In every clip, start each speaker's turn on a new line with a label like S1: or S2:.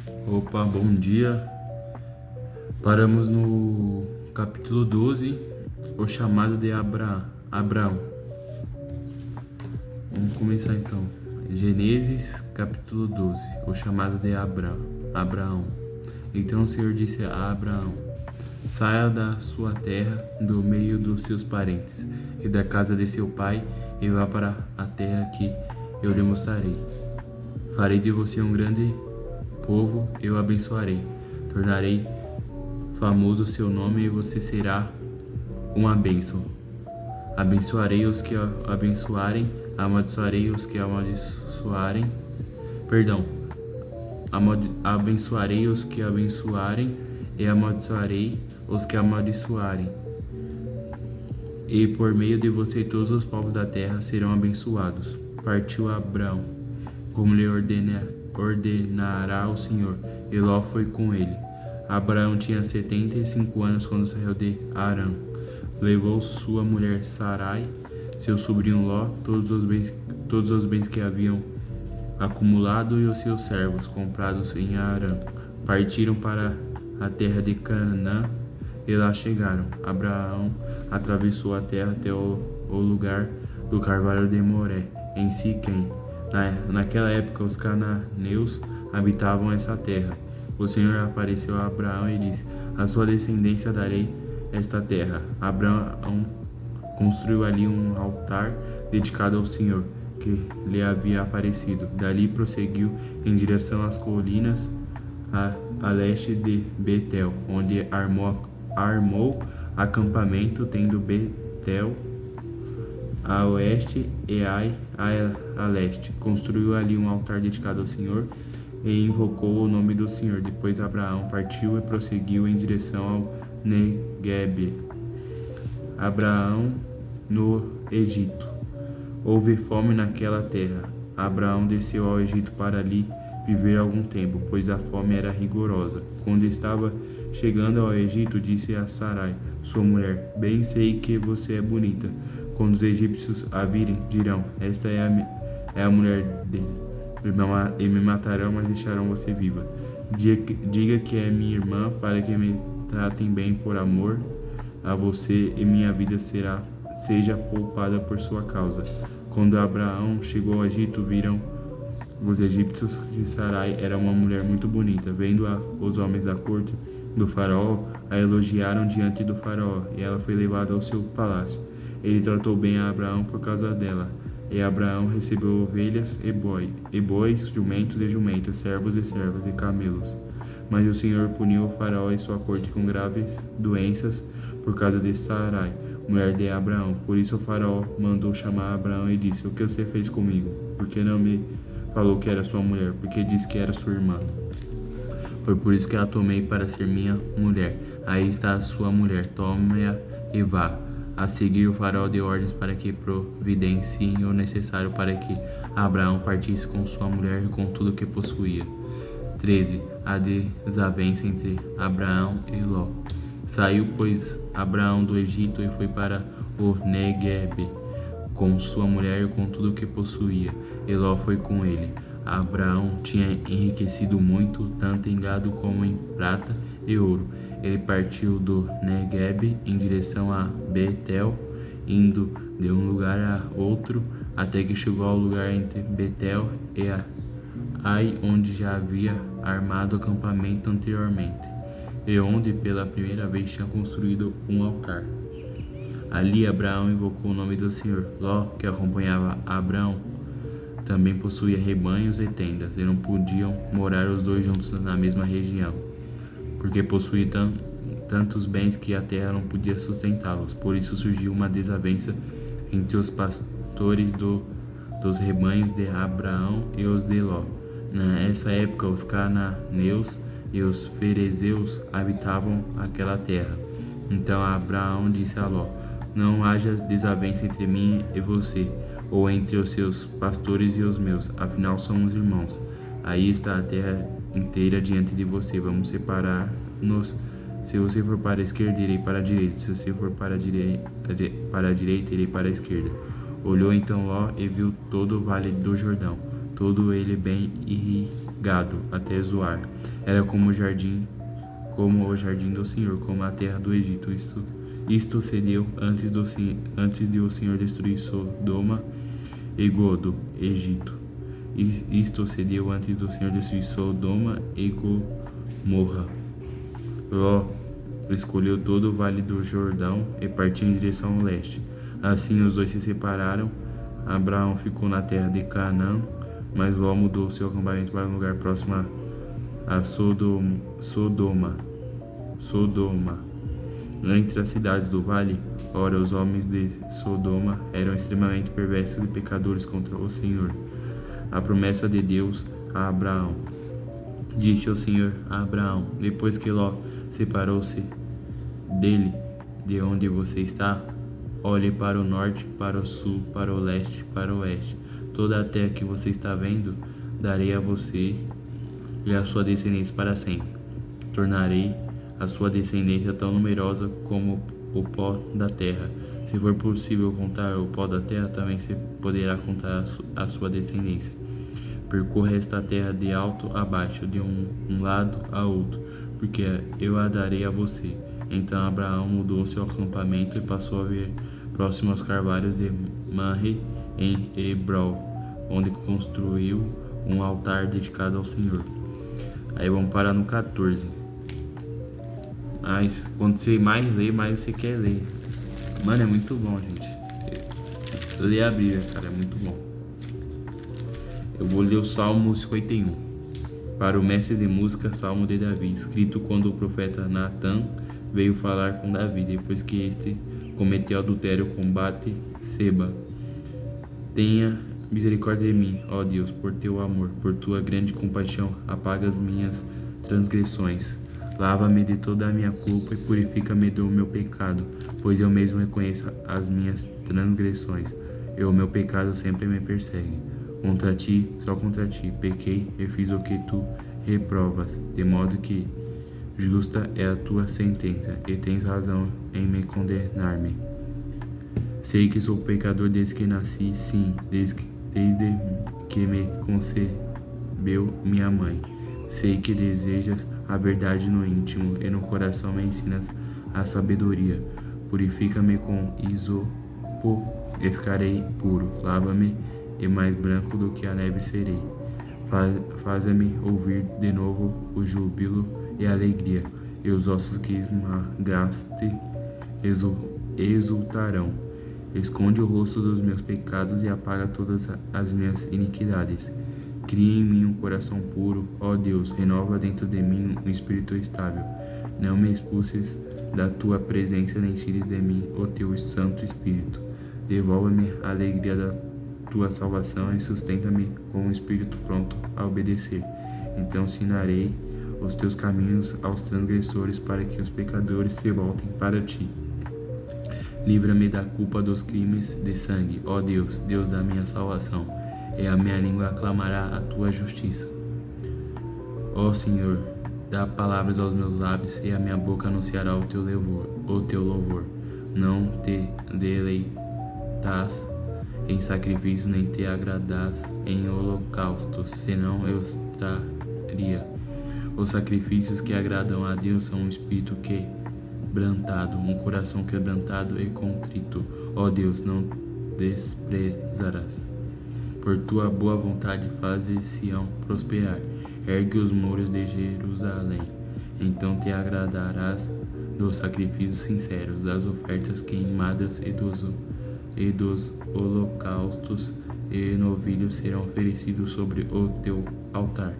S1: Opa, bom dia. Paramos no capítulo 12, o chamado de Abraão. Vamos começar então. Gênesis, capítulo 12, o chamado de Abraão. Então o Senhor disse a Abraão: saia da sua terra, do meio dos seus parentes, e da casa de seu pai, e vá para a terra que eu lhe mostrarei. Farei de você um grande povo, eu o abençoarei. Tornarei famoso o seu nome e você será uma bênção. Abençoarei os que abençoarem, amaldiçoarei os que amaldiçoarem. Perdão. Abençoarei os que abençoarem e amaldiçoarei os que amaldiçoarem. E por meio de você todos os povos da terra serão abençoados. Partiu Abraão, como lhe ordenará o Senhor, e Ló foi com ele. Abraão tinha 75 anos quando saiu de Harã. Levou sua mulher Sarai, seu sobrinho Ló, todos os bens que haviam acumulado e os seus servos comprados em Harã. Partiram para a terra de Canaã e lá chegaram. Abraão atravessou a terra até o lugar do carvalho de Moré, em Siquém. Naquela época, os cananeus habitavam essa terra. O Senhor apareceu a Abraão e disse: à sua descendência darei esta terra. Abraão construiu ali um altar dedicado ao Senhor, que lhe havia aparecido. Dali prosseguiu em direção às colinas a leste de Betel, onde armou acampamento, tendo Betel a oeste e Ai a leste. Construiu ali um altar dedicado ao Senhor e invocou o nome do Senhor. Depois Abraão partiu e prosseguiu em direção ao Neguebe. Abraão no Egito. Houve fome naquela terra. Abraão desceu ao Egito para ali viver algum tempo, pois a fome era rigorosa. Quando estava chegando ao Egito, disse a Sarai, sua mulher: bem sei que você é bonita. Quando os egípcios a virem, dirão: esta é a mulher dele. E me matarão, mas deixarão você viva. Diga que é minha irmã, para que me tratem bem por amor a você, e minha vida seja poupada por sua causa. Quando Abraão chegou ao Egito, viram os egípcios que Sarai era uma mulher muito bonita. Vendo os homens da corte do faraó, a elogiaram diante do faraó, e ela foi levada ao seu palácio. Ele tratou bem a Abraão por causa dela. E Abraão recebeu ovelhas e bois, jumentos e jumentas, servos e servas e camelos. Mas o Senhor puniu o faraó e sua corte com graves doenças por causa de Sarai, mulher de Abraão. Por isso o faraó mandou chamar Abraão e disse: o que você fez comigo? Por que não me falou que era sua mulher? Porque disse que era sua irmã. Foi por isso que a tomei para ser minha mulher. Aí está a sua mulher, tome-a e vá. A seguir, o faraó deu ordens para que providenciem o necessário para que Abraão partisse com sua mulher e com tudo que possuía. 13. A desavença entre Abraão e Ló. Saiu, pois, Abraão do Egito e foi para o Neguebe, com sua mulher e com tudo que possuía, e Ló foi com ele. Abraão tinha enriquecido muito, tanto em gado como em prata e ouro. Ele partiu do Neguebe em direção a Betel, indo de um lugar a outro, até que chegou ao lugar entre Betel e Ai, onde já havia armado acampamento anteriormente, e onde pela primeira vez tinha construído um altar. Ali Abraão invocou o nome do Senhor. Ló, que acompanhava Abraão, também possuía rebanhos e tendas, e não podiam morar os dois juntos na mesma região, porque possuía tantos bens que a terra não podia sustentá-los. Por isso surgiu uma desavença entre os pastores dos rebanhos de Abraão e os de Ló. Nessa época, os cananeus e os ferezeus habitavam aquela terra. Então Abraão disse a Ló: não haja desavença entre mim e você, ou entre os seus pastores e os meus, afinal somos irmãos. Aí está a terra inteira diante de você, vamos separar-nos. Se você for para a esquerda, irei para a direita, se você for para a direita, irei para a esquerda. Olhou então Ló e viu todo o vale do Jordão, todo ele bem gado até Zoar. Era como o jardim do Senhor, como a terra do Egito. Isto sucedeu antes de o Senhor destruir Sodoma e Egito. Isto sucedeu antes do Senhor destruir Sodoma e Gomorra. Ló escolheu todo o vale do Jordão e partiu em direção ao leste. Assim os dois se separaram. Abraão ficou na terra de Canaã, mas Ló mudou seu acampamento para um lugar próximo a Sodoma. Entre as cidades do vale, ora, os homens de Sodoma eram extremamente perversos e pecadores contra o Senhor. A promessa de Deus a Abraão. Disse o Senhor a Abraão, depois que Ló separou-se dele, de onde você está, olhe para o norte, para o sul, para o leste, para o oeste. Toda a terra que você está vendo, darei a você e a sua descendência para sempre. Tornarei a sua descendência tão numerosa como o pó da terra. Se for possível contar o pó da terra, também se poderá contar a sua descendência. Percorra esta terra de alto a baixo, de um lado a outro, porque eu a darei a você. Então Abraão mudou seu acampamento e passou a ver próximo aos carvalhos de Mamre, em Hebron, onde construiu um altar dedicado ao Senhor. Aí vamos parar no 14. Mas quando você mais lê, mais você quer ler. Mano, é muito bom, gente. Lê a Bíblia, cara, é muito bom. Eu vou ler o Salmo 51. Para o mestre de música, Salmo de Davi, escrito quando o profeta Natan veio falar com Davi, depois que este cometeu adultério com Bate-seba. Tenha misericórdia de mim, ó Deus, por teu amor, por tua grande compaixão, apaga as minhas transgressões. Lava-me de toda a minha culpa e purifica-me do meu pecado, pois eu mesmo reconheço as minhas transgressões, e o meu pecado sempre me persegue. Contra ti, só contra ti, pequei e fiz o que tu reprovas, de modo que justa é a tua sentença, e tens razão em me condenar-me. Sei que sou pecador desde que nasci, sim, desde que me concebeu minha mãe. Sei que desejas a verdade no íntimo e no coração me ensinas a sabedoria. Purifica-me com isopo e ficarei puro. Lava-me e mais branco do que a neve serei. Faze-me ouvir de novo o júbilo e a alegria, e os ossos que esmagaste exultarão. Esconde o rosto dos meus pecados e apaga todas as minhas iniquidades. Cria em mim um coração puro, ó Deus, renova dentro de mim um espírito estável. Não me expulses da tua presença, nem tires de mim o teu Santo Espírito. Devolva-me a alegria da tua salvação e sustenta-me com um espírito pronto a obedecer. Então ensinarei os teus caminhos aos transgressores, para que os pecadores se voltem para ti. Livra-me da culpa dos crimes de sangue, ó Deus, Deus da minha salvação, e a minha língua aclamará a tua justiça. Ó Senhor, dá palavras aos meus lábios, e a minha boca anunciará o teu louvor. Não te deleitas em sacrifícios, nem te agradas em holocaustos, senão eu estaria. Os sacrifícios que agradam a Deus são um espírito quebrantado, um coração quebrantado e contrito. Ó Deus, não desprezarás. Por tua boa vontade faze Sião prosperar. Ergue os muros de Jerusalém. Então te agradarás dos sacrifícios sinceros, das ofertas queimadas e dos holocaustos e novilhos serão oferecidos sobre o teu altar.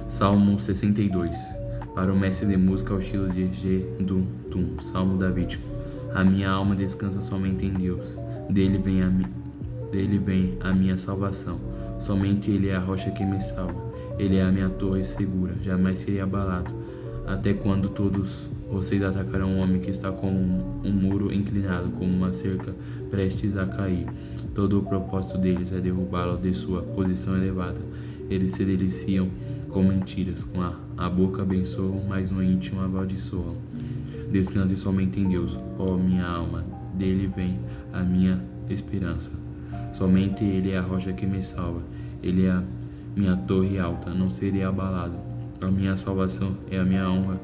S1: Salmo 62. Para o mestre de música ao estilo de Gedutum, Salmo davídico. A minha alma descansa somente em Deus. Dele vem a minha salvação. Somente Ele é a rocha que me salva. Ele é a minha torre segura. Jamais serei abalado. Até quando todos vocês atacarão um homem que está como um muro inclinado, como uma cerca prestes a cair? Todo o propósito deles é derrubá-lo de sua posição elevada. Eles se deliciam com mentiras, com a boca abençoam, mas no íntimo amaldiçoam. Descanse somente em Deus, ó minha alma, dele vem a minha esperança. Somente Ele é a rocha que me salva, Ele é a minha torre alta, não serei abalado. A minha salvação é a minha honra,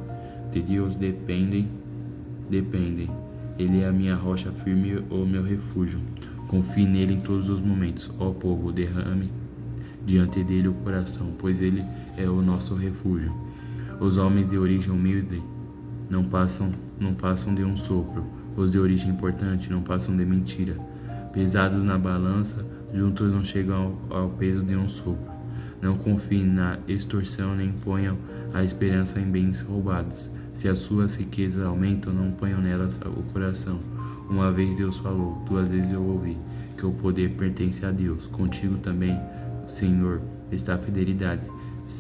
S1: de Deus dependem. Ele é a minha rocha firme, o meu refúgio. Confie nele em todos os momentos, ó povo, derrame diante dele o coração, pois ele é o nosso refúgio. Os homens de origem humilde não passam de um sopro. Os de origem importante não passam de mentira. Pesados na balança, juntos não chegam ao peso de um sopro. Não confiem na extorsão, nem ponham a esperança em bens roubados. Se as suas riquezas aumentam, não ponham nelas o coração. Uma vez Deus falou, 2 vezes eu ouvi, que o poder pertence a Deus. Contigo também, Senhor, está a fidelidade.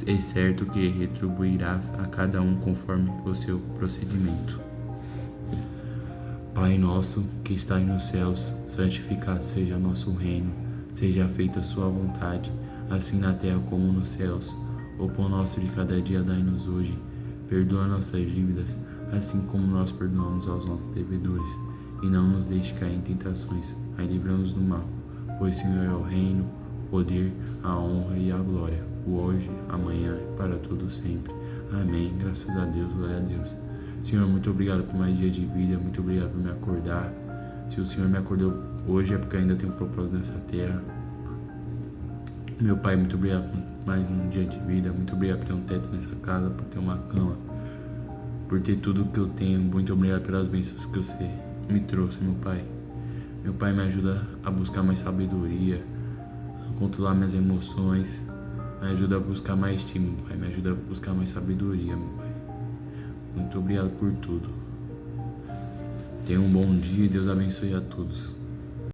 S1: É certo que retribuirás a cada um conforme o seu procedimento. Pai nosso, que estais nos céus, santificado seja nosso reino, seja feita a sua vontade, assim na terra como nos céus. O pão nosso de cada dia dai-nos hoje, perdoa nossas dívidas, assim como nós perdoamos aos nossos devedores, e não nos deixe cair em tentações, mas livra-nos do mal, pois Senhor é o reino, o poder, a honra e a glória, o hoje, amanhã e para todo sempre. Amém. Graças a Deus, glória a Deus. Senhor, muito obrigado por mais dia de vida, muito obrigado por me acordar. Se o Senhor me acordou hoje é porque ainda tenho um propósito nessa terra. Meu Pai, muito obrigado por mais um dia de vida, muito obrigado por ter um teto nessa casa, por ter uma cama, por ter tudo que eu tenho. Muito obrigado pelas bênçãos que você me trouxe, meu Pai. Meu Pai, me ajuda a buscar mais sabedoria, a controlar minhas emoções, me ajuda a buscar mais ti, meu Pai, me ajuda a buscar mais sabedoria, meu Pai. Muito obrigado por tudo. Tenha um bom dia e Deus abençoe a todos.